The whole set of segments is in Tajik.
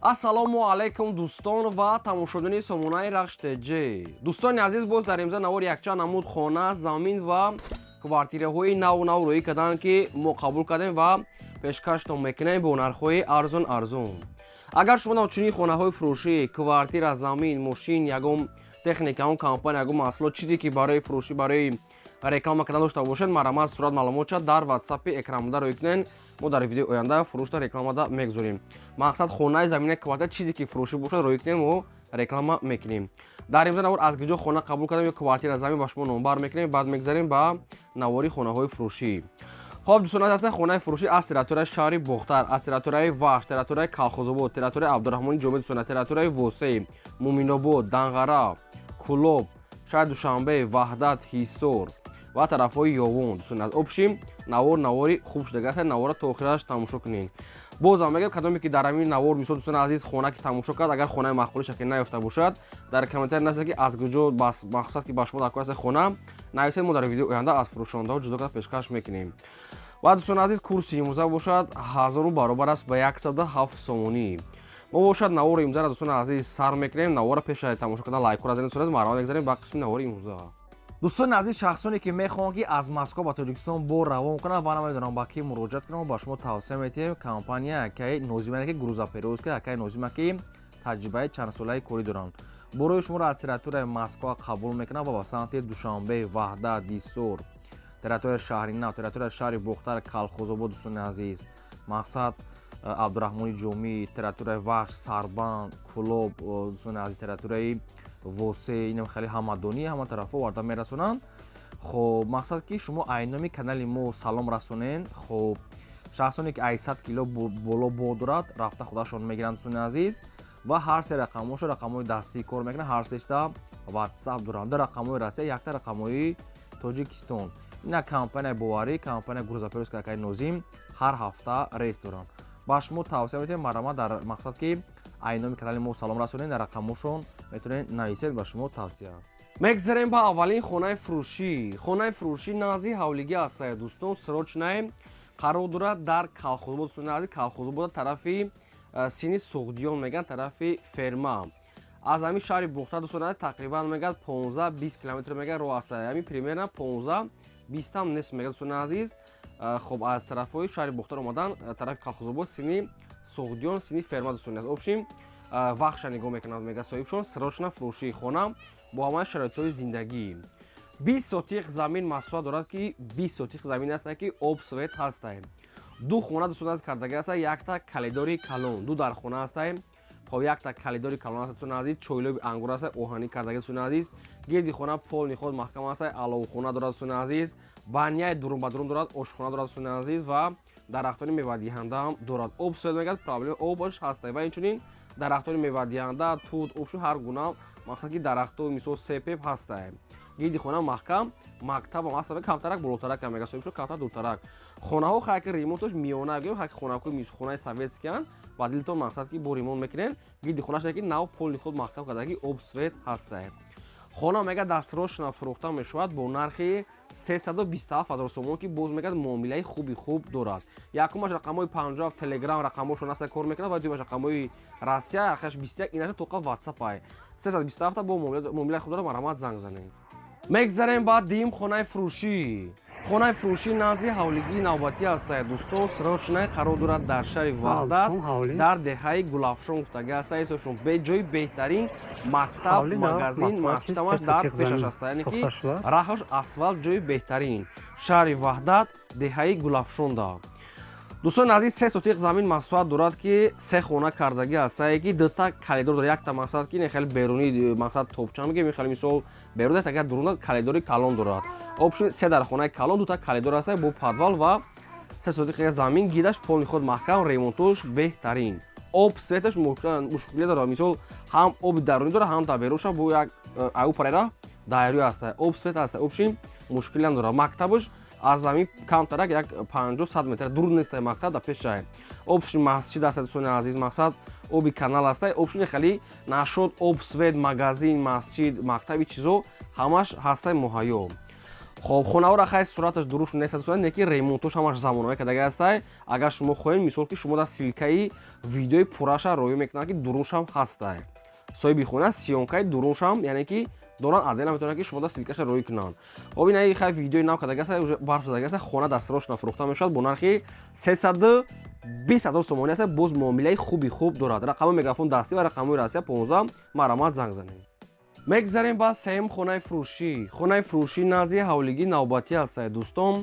ассалому алайкум дӯстон ва тамошобини сомонаи рахштеҷ. дӯстони азиз, боз дар имза навори якчанд намуд хона, замин ва квартираҳои наву рӯӣ карданд, ки мо қабул кардем ва пешкаштон мекунем бо нархҳои арзон. агар шумо навчунии хонаҳои фурӯшӣ, квартира, замин, мошин, ягон техника, ягон компания, ягон маҳсулот, чизе ки барои фурӯшӣ, барои реклама кардан дошта бошед, марамат сурат маълумотша дар ватсапи экранмуда рӯй кунед. мо дар видеои оянда фурӯшта рекламада мегузорем. мақсад хонаи заминаи квартира, чизе ки фурӯшӣ бошад, рӯй кунем, мо реклама мекунем. дар имза навор аз куҷо хона қабул кардем ё квартира, замин ба шумо номбар мекунем, баъд мегзарем ба навори хонаҳои фурӯшӣ. хоб дӯстон азиз, хонаи фурӯшӣ аз территорияи шаҳри Бохтар, аз территорияи Вахш, территорияи Калхозобод, территорияи Абдурахмони Ҷомед дӯстон, территорияи Восеи, Муминобод, Данғара, Кӯлоб, шаҳри Душанбе, Ваҳдат, Ҳисор ва тарафҳои Ёвон дӯстон аз обшим навори хуб шуда гаст, навора то охираш тамошо кунед. бозам мегӯям кадоме ки дар ҳамин навор мисол дӯстон азиз хона ки тамошо кард, агар хонаи махбули шакл наёфта бошад, дар комментария нависед ки аз куҷо мақсад ки ба шумо дар кор аст хона нависед, мо дар видеои оянда аз фурӯшондаҳо ҷудо карда пешкаш мекунем. ва дӯстон азиз, курси имрӯза бошад 1000 баробар аст ба 107 сомонӣ. мо бошад навори имрӯзаро дӯстон азиз сар мекунем. навора пеш аз тамошо кардан лайкҳоро занед сурат марҳамат мегзарем ба қисми навори имрӯза. дӯстони азиз, шахсоне ки мехоҳанд ки аз Москва ба Тоҷикистон бор равон кунанд ва намедонанд ба ки муроҷиат кунанд, ба шумо тавсия метиҳем компания якаи нозима ки грузоперевозка, якаи нозима ки таҷрибаи чандсолаи корӣ доранд. борои шуморо аз территорияи Москва қабул мекунанд ва ба самти Душанбе, Ваҳдат, Ҳисор, территорияи шаҳри Нав, территорияи шаҳри Бохтар, Калхозобод дӯстони азиз, мақсад Абдурахмони Ҷомӣ, территорияи Вахш, Сарбанд, Кӯлоб дӯстони азиз, территорияи Восе, инам хеле ҳамадонӣ ҳама тарафҳо варда мерасонанд. хоб мақсад ки шумо айноми канали мо салом расонен. хоб шахсоне ки 800 кило боло бод дорад, рафта худашон мегиранд дӯстони азиз ва ҳар се рақамошо рақамҳои дастӣ кор мекунанд. ҳар сешта ватсап доранд, ду рақамҳои Россия, якта рақамҳои Тоҷикистон. ина компания боварӣ, компания грузоперевозка якаи нозим ҳар ҳафта рейс доранд. ба шумо тавсия метиҳем марамат дар мақсад ки айноми канали мо салом расонед, дар рақамошон метавонед нависед, ба шумо тавсия. мегзарем ба аввалин хонаи фурӯшӣ. хонаи фурӯшӣ назди ҳавлигӣ аст дӯстон, срочное қарор дорад дар Калхозобод дӯстони азиз. Калхозобод тарафи сини Суғдиён мегӯянд, тарафи ферма. аз ҳамин шаҳри Бохтар дӯстони азиз тақрибан мегӯяд 15-20 километр мегӯяд роҳ аст. ҳамин примерно 15-20 ҳам нест мегӯяд дӯстони азиз. хоб аз тарафҳои шаҳри Бохтар омадан тарафи Калхозобод сини Суғдиён, сини ферма дӯстони азиз. обшим вахша нигоҳ мекунад, мега соҳибшон срочна фурӯшии хона бо ҳамаи шароитҳои зиндагӣ. 20 сотиқ замин маҳсулот дорад ки 20 сотиқ замин аст ки об свет ҳастаем. ду хона дӯстони азиз кардагӣ аст, якта калидори калон, ду дар хона ҳастаем. хоб якта калидори калон аст дӯстони азиз, чойлоби ангур аст, оҳанӣ кардагӣ дӯстони азиз. гирди хона пол ниход маҳкам аст, аловхона дорад дӯстони азиз. баняи дурум ба дурум дорад, ошхона дорад дӯстони азиз ва дарахтони мевадиҳанда ҳам дорад. об свет мегӯяд, проблеми обаш ҳаста ва инчунин дарахтони мевадиҳанда, туд, обшу ҳар гуна мақсад ки дарахтои мисол себ ҳастаем. гирди хона маҳкам, мактабам аст, камтарак болотарак ҳам мега соҳибшо, камтар дуртарак. хонаҳо хайки ремонтош миёна гӯем, хайки хонакои хонаи советскиян, ба дилтон мақсад ки бо ремонт мекунен. гирди хонаш ки нав пол ниход маҳкам кардаги об свет ҳастаем. хона мега дастрочна фурӯхта мешавад бо нархи 327 000 сомон ки боз мегӯяд муомилаи хуби хуб дорад. якумаш рақамҳои 50 телеграм рақамҳошон аста кор мекунад ва дуюмаш рақамҳои Россия 21 инаша тоқа ватсапай 327 бо муомилаи худ дорад, марҳамат занг занед. мегзарем ба дим хонаи фурӯшӣ. хонаи фурӯшӣ назди ҳавлигии навбатӣ аст дӯстон, срочное қарор дорад дар шаҳри Ваҳдат, дар деҳаи Гулафшон гуфтагӣ аст. ҳисобшон ҷои беҳтарин мактаб, магазин, масҷидамаш дар пешаш аст, яъне ки раҳош асфалт, ҷои беҳтарин шаҳри Ваҳдат, деҳаи Гулафшонда. дӯстони азиз, 3 сотиқ замин маҳсулот дорад ки 3 хона кардагӣ аст, ки дута калидор дорад. якта мақсад ки хеле берунӣ мақсад топча мегӯем, хеле мисол берун даст, агар дурун калидори калон дорад. обши 3 дар хонаи калон, дута калидор аст бо подвал ва 3 сотиқ замин, гирдаш полни худ маҳкам, ремонтош беҳтарин. об светаш мушкилия дорад, мисол ҳам оби дарунӣ дорад, ҳам таберуша бо як аю парера дайрӯ аст, об свет аст, обши мушкилия дорад. мактабаш аз замин камтарак як 50-100 метр дур нест мактаб, дар пешае. обши масҷид аст дӯстони азиз, мақсад оби канал аст, обши хеле нашод, об свет, магазин, масҷид, мактаби чизо ҳамаш ҳастай муҳайё. хоб хонаҳоро хай сураташ дуруст нест не ки ремонтош ҳамаш замонаҳое кардага ҳастай. Агар шумо хоҳем мисол ки шумо дар силкаи видеои пураша роё мекунанд ки дурушам ҳастай. Соҳиби хона сиёнкаи дурушам яъне ки доран адена метавонанд ки шумо дар силкаша роё кунанд. Хоб ин хай видеои нав кардага ҳастай уже барф задага ҳастай. Хона дастирошна фурӯхта мешавад бо нархи 320,000 сомонӣ ҳастай. Боз муомилаи хуби хуб дорад. Рақами мегафон дастӣ ва рақамҳои Россия 15 марамат занг занед. мегзарем ба сеюм хонаи фурӯшӣ. Хонаи фурӯшӣ назди ҳавлигии навбатӣ ҳастай дӯстон.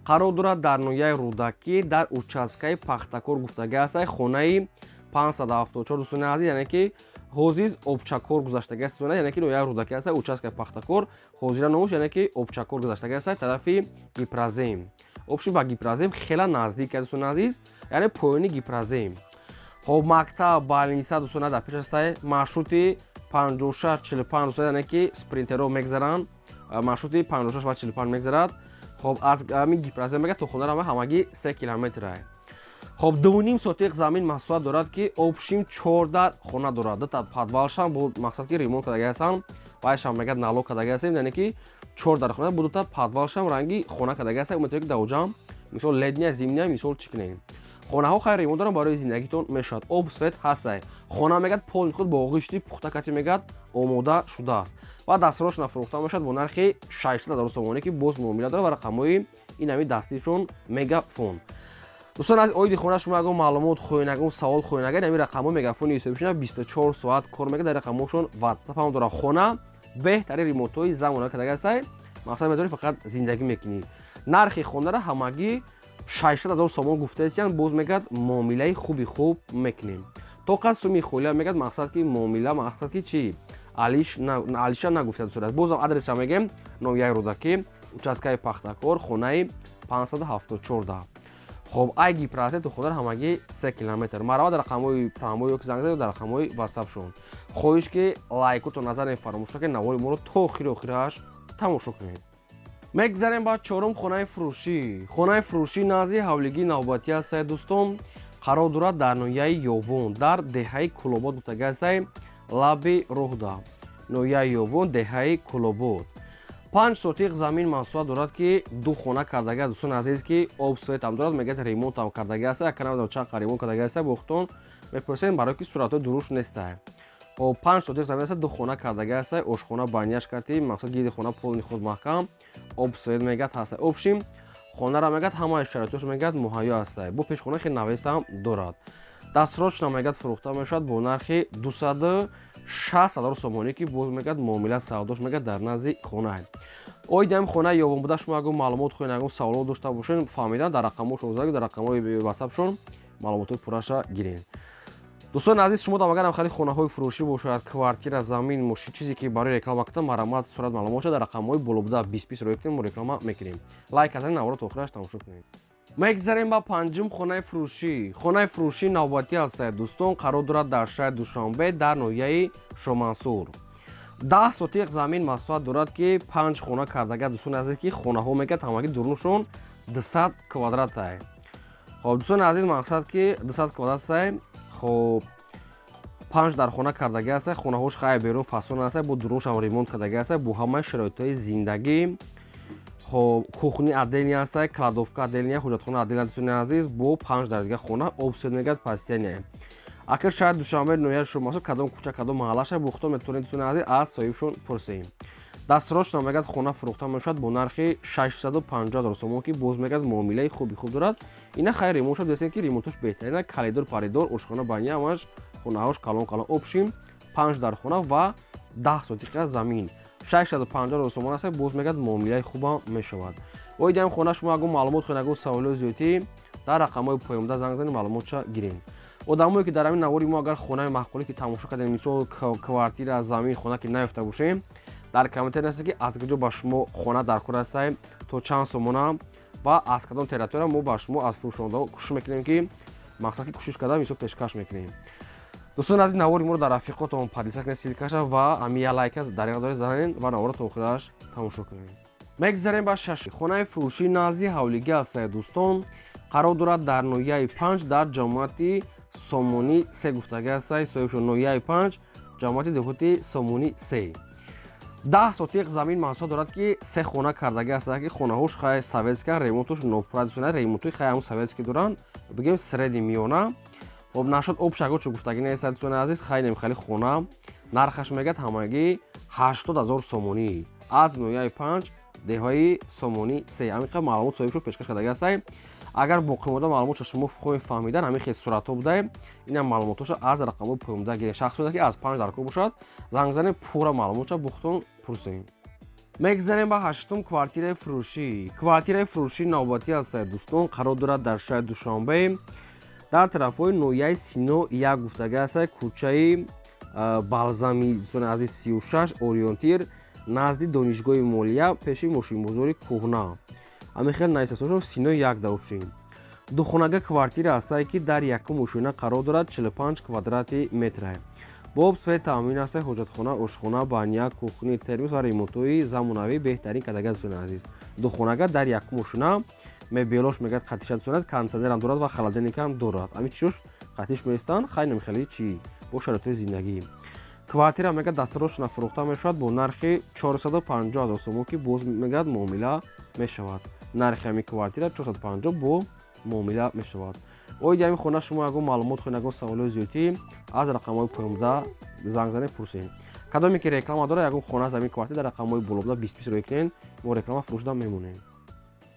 Қарор дорад дар ноҳияи Рӯдакӣ дар участкаи Пахтакор гуфтага ҳастай. Хонаи 574 дӯстони азиз яъне ки ҳозиз Обчакор гузаштага ҳастай. яъне ки ноҳияи Рӯдакӣ ҳастай участкаи Пахтакор ҳозира номуш яъне ки Обчакор гузаштага ҳастай тарафи Гипразем. Обши ба Гипразем хела наздик дӯстони азиз яъне поёни Гипразем. хоб мактаб балниса дӯстони дар пеш ҳастай. маршрути 56-45 дӯстон яъне ки спринтеро мегзаранд. маршрути 56 ва 45 мегзарад. хоб аз ҳамин Гипразем мегӯяд то хона ҳамагӣ 3 километр. хоб 2.5 сотиқ замин маҳсулот дорад ки обшим 4 дар хона дорад. Дута подвалшам бо мақсад ки ремонт кардага ҳастанд. Вайшам мегӯяд налог кардага ҳастем яъне ки 4 дар хона бо дута подвалшам ранги хона кардага ҳастем. уметавонед ки даоҷам мисол летния зимния мисол чикнем. хонаҳо хай ремонт доранд барои зиндагитон мешавад. об свет ҳастай. хона мегӯяд поли худ бо ғишти пухта кати мегӯяд омода шудааст ва дастирошна фурӯхта мешавад бо нархи 600,000 сомонӣ ки боз муомила дорад ва рақамҳои ин ҳами дастишон мегафон. дӯстон аз оиди хона шумо ягон маълумот хоҳед ягон савол хоҳед нагар ҳамин рақамҳои мегафони ҳисобишона 24 соат кор мекунад. дар рақамҳошон ватсап ҳам дорад. хона беҳтарин ремонтҳои замонави кардага ҳастай. мақсад метавонӣ фақат зиндагӣ мекунӣ. нархи хонара ҳамагӣ 600,000 сомон гуфтаистиянд боз мегӯяд муомилаи хуби хуб мекунем. то қад суми холия мегӯяд мақсад ки муомила мақсад ки чи алиша нагуфта дӯстон азиз. бозам адресша мегем ноҳияи Рӯдакӣ участкаи Пахтакор хонаи 574. хоб ай Гипразем то хонара ҳамагӣ 3 километр. марава дар рақамҳои прамои ёки занг занед дар рақамҳои ватсапшон. хоҳиш ки лайкотон назарем фаромӯш накунед. навори моро то охираш тамошо кунед. мегзарем ба чорум хонаи фурӯшӣ. хонаи фурӯшӣ назди ҳавлигии навбатӣ ҳастай дӯстон. қарор дорад дар ноҳияи Ёвон дар деҳаи Кӯлобод гуфтага ҳастай. лаби роҳда ноҳияи Ёвон деҳаи Кӯлобод. 5 сотиқ замин маҳсулот дорад ки ду хона кардага дӯстони азиз ки об светам дорад мегӯяд ремонтам кардага ҳастай. яка намедонам чанд қад ремонт кардага ҳастай. бо худтон мепурсед барое ки суратҳои дуруст нестай. 5 сотиқ замин ҳастай. ду хона кардага ҳастай. ошхона баняш кардӣ мақсад гирди хона полни худ маҳкам об свет мегӯяд ҳастай. обшим хонара мегӯяд ҳамаи шароитош мегӯяд муҳайё ҳастай. бо пешхона хеле навестам дорад. дастирошна мегӯяд фурӯхта мешавад бо нархи 260,000 сомонӣ ки боз мегӯяд муомила савдош мегӯяд дар назди хона. оиди ҳамин хонаи Ёвон буда шумо ягон маълумот хоҳед ягон саволот дошта бошед фаҳмидан дар рақамҳошон заг дар рақамҳои ватсапшон маълумотои пураша гиред. дӯстони азиз шумо дам агар хамхари хонаҳои фурӯшӣ бошад квартира замин мошин чизе ки барои реклама кардан марамат сурат маълумот шуда дар рақамҳои болобуда 20 роё кунем мо реклама мекунем. лайк азани навора то охираш тамошо кунед. мегзарем ба панҷум хонаи фурӯшӣ. хонаи фурӯшӣ навбатӣ ҳастай дӯстон. қарор дорад дар шаҳри Душанбе дар ноҳияи Шомансур. 10 сотиқ замин маҳсулот дорад ки 5 хона кардага дӯстони азиз ки хонаҳо мегӯяд ҳамагӣ дурнушон 200 квадраттай. хоб дӯстони азиз мақсад ки 200 квадраттай. хоб 5 дар хона кардага ҳастай. хонаҳош хай берун фасон ҳастай. бо дурнушам ремонт кардага ҳастай бо ҳамаи шароитҳои зиндагӣ. хоб кухни отделния ҳастай. кладовка отделния ҳоҷатхона отделния дӯстони азиз бо 5 дар дига хона об свет мегӯяд пастяния. акр шаҳри Душанбе ноҳияи Шомансур кадом кӯча кадом маҳаллаша бо худтон метавонед дӯстони азиз аз соҳибшон пурсем. дастирошна мегӯяд хона фурӯхта мешавад бо нархи 650,000 сомон ки боз мегӯяд муомилаи хуби хуб дорад. ина хай ремонт шуд дестем ки ремонтош беҳтарина калидор паридор ошхона баня ҳамаш хонаҳош калон калон обшим 5 дар хона ва 10 сотиқа замин 650,000 сомон аст. боз мегӯяд муомилаи хубам мешавад. оиди ҳамин хона шумо ягон маълумот хоҳед ягон саволои зиёдӣ дар рақамҳои поёмда занг занед маълумотша гиред. одамое ки дар ҳамин навори мо агар хонаи маҳқулӣ ки тамошо кардем мисол квартира замин хона ки наёфта бошем дар комментар наста ки аз куҷо ба шумо хона даркор ҳастем то чанд сомона ва аз кадом территория мо ба шумо аз фурӯшондаҳо кӯшиш мекунем ки мақсад ки кӯшиш карда мисол пешкаш мекунем. дӯстони азиз навори моро дар рафиқотон подлиса кунед силкаша ва ҳамин я лайка дариқа доред занед ва навора то охираш тамошо кунед. мегзарем ба шаш хонаи фурӯшӣ назди ҳавлигӣ ҳастае дӯстон. қарор дорад дар ноҳияи 5 дар ҷамоати Сомони 3 гуфтага ҳастай. соҳибшон ноҳияи 5 ҷамоати деҳоти Сомони 3. 10 сотиқ замин маҳсулот дорад ки се хона кардагӣ ҳастад ки хонаҳош хай советскан, ремонтуш нопродуксионал, ремонтуи хай ҳамун советски доранд, бигем среди миёна. Об нашуд об шаго чо гуфтагӣ нест дӯстони азиз, хай немихали хона нархаш мегӯяд ҳамагӣ 80 000 сомонӣ аз ноҳияи 5 деҳои сомонӣ 3. ҳамин қадр маълумот соҳибшо пешкаш кардагӣ ҳастад. агар боқӣ монда маълумотша шумо хоҳед фаҳмидан ҳамин хел суратҳо будае инам маълумотоша аз рақамҳои поёмда гиред. Шахсоте ки аз 5 дар кор бошад занг занед пурра маълумотша бухтон пурсем. мегзарем ба 8-ум квартираи фурӯшӣ. Квартираи фурӯшии навбатӣ ҳастад дӯстон, қарор дорад дар шаҳри Душанбе дар тарафҳои ноҳияи Сино як гуфтагӣ ҳастад, кӯчаи Балзами дӯстони азиз 36 ориентир назди донишгоҳи молия пеши мошинбозори кӯҳна. ҳамин хел наисасошо Сино 1 давшин. Духонага квартира ҳастад ки дар якум мошина қарор дорад 45 квадрати метра. боб свет таъмин ҳастад, ҳоҷатхона, ошхона, баня, кухни, термос ва ремонтҳои замонавӣ беҳтарин кардага дӯстони азиз. Духонага дар якум мошина мебелош мегӯяд қатиша дӯстони азиз, кондитсионерам дорад ва холодильникам дорад. ҳамин чизош қатиш меистанд, хай намехели чӣ бо шароитҳои зиндагӣ. Квартира мегӯяд дастарошна фурӯхта мешавад бо нархи 450 000 сомон ки боз мегӯяд муомила мешавад. нархи ҳамин квартира 450 бо муомила мешавад. оиди ҳамин хона шумо ягон маълумот хоҳед, ягон саволои зиёдӣ аз рақамҳои поёмда занг занед пурсем. кадоме ки реклама дорад ягон хона аз ҳамин квартира дар рақамҳои болобуда 20 рӯй кунед, мо реклама фурӯшда мемонем.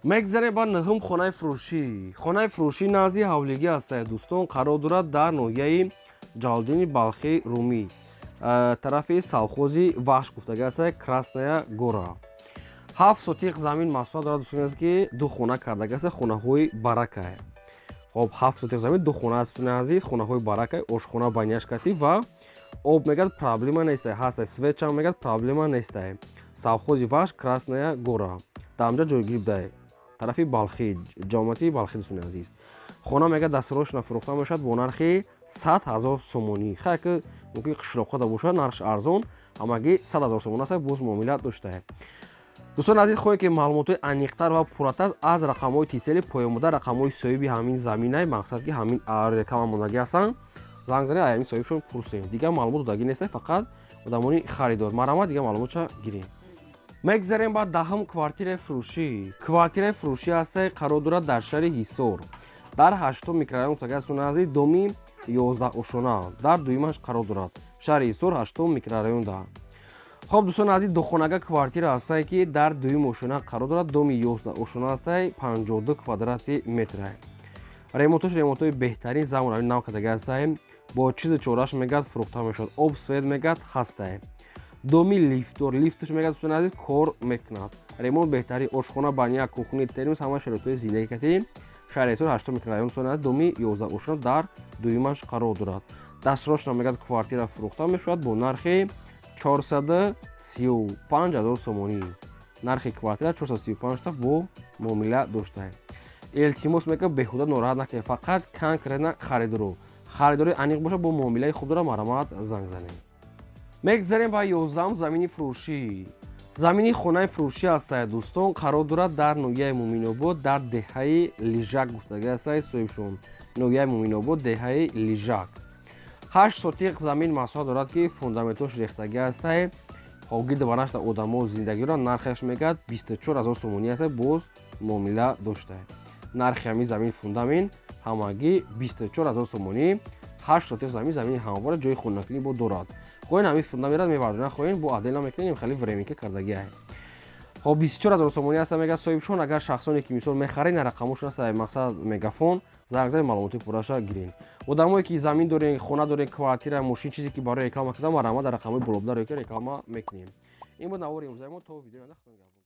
мегзарем ба 9-ум хонаи фурӯшӣ. хонаи фурӯшӣ назди ҳавлигӣ ҳастад дӯстон, қарор дорад дар ноҳияи Ҷалолиддини Балхи Румӣ тарафи совхози Вахш гуфтагӣ ҳастад, Красная Гора. 7 сотиқ замин маҳсулот дорад дӯстони азиз ки ду хона кардагӣ ҳастад, хонаҳои барака. хоб 7 сотиқ замин ду хона аст дӯстони азиз, хонаҳои барака, ошхона, баняшкати ва об мегӯяд проблема нестае, ҳастае, светчам мегӯяд проблема нестае. Совхози Вахш, Красная Гора. дар онҷа ҷойгирӣ будае тарафи Балхи, ҷомати Балхи дӯстони азиз. хона мегӯяд дастарошна фурӯхта мешавад бо нархи 100 000 сомонӣ. хай ки мумкин қишлоқода бошад нархш арзон, ҳамагӣ 100 000 сомон аст, боз муомила доштае. дӯстони азиз, хоҳед ки маълумотҳои аниқтар ва пурратар аз рақамҳои тисели поёмда, рақамҳои соҳиби ҳамин заминае, мақсад ки ҳамин реклама мондагӣ ҳастанд, занг занед ҳамин соҳибшон пурсем. дигар маълумот додагӣ нестае, фақат одамони харидор. Марамад дигар маълумотша гирем. мегзарем ба 10-ум квартираи фурӯшӣ. квартираи фурӯшӣ ҳастад, қарор дорад дар шаҳри Ҳисор дар 8-ум микрорайон гуфтагӣ ҳастад дӯстони азиз, доми 11 ошона дар дуюмаш қарор дорад. шаҳри Ҳисор 8-ум микрорайонда. хоб дӯстони азиз, духонага квартира ҳастад ки дар дуюм ошона қарор дорад, доми 11 ошона ҳастад, 52 квадрати метра. ремонтош ремонтҳои беҳтарин замонави нав кардагӣ ҳастад, бо чизи чораш мегӯяд фурӯхта мешавад, об свет мегӯяд ҳастад. доми лифтдор, лифтш мегӯяд дӯстони азиз кор мекунад. ремонт беҳтарин, ошхона, баня, кухни, термос, ҳама шароитҳои зиндагӣ кати шаҳри Ҳисор 8-ум микрорайон дӯстони азиз, доми 11 ошона дар дуюмаш қарор дорад. дастарошна мегӯяд квартира фурӯхта мешавад бо нархи 435 000 сомонӣ. нархи квартира 435 та бо муомила доштае. илтимос мекунам беҳуда нороҳат накунед, фақат конкретна харидоро харидори аниқ боша, бо муомилаи хуб дора марамат занг занед. мегзарем ба 11-ум замини фурӯшӣ. замини хонаи фурӯшӣ ҳастад дӯстон, қарор дорад дар ноҳияи Муъминобод дар деҳаи Лижак гуфтагӣ ҳастад соҳибшон. ноҳияи Муъминобод деҳаи Лижак. 8 сотиқ замин маҳсулот дорад ки фундаментош рехтагӣ ҳастад, ҳогирда ба нашта одамо зиндагӣ дорад, нархаш мегӯяд 24 000 сомонӣ ҳастад, боз муомила доштае. нархи ҳамин замин фундамент ҳамагӣ 24 000 сомонӣ. 8 сотиқ замин, замини ҳамвора, ҷои хӯнакунӣ бо дорад. хоҳен ҳамин фундаментро мебардоред, хоҳен бо адела мекунед, хеле временка кардагиае. хоб 24 000 сомонӣ ҳаста мегӯяд соҳибшон. агар шахсоне ки мисол мехаред на рақамошон ҳаста, мақсад мегафон занг занед маълумоти пурраша гиред. одамое ки замин дорен, хона дорен, квартира, мошин, чизе ки барои реклама кардан, марамат дар рақамҳои болобуда реклама мекунем. ин буд навори имрӯзаи мо. то видеои оянда худои нигҳбон.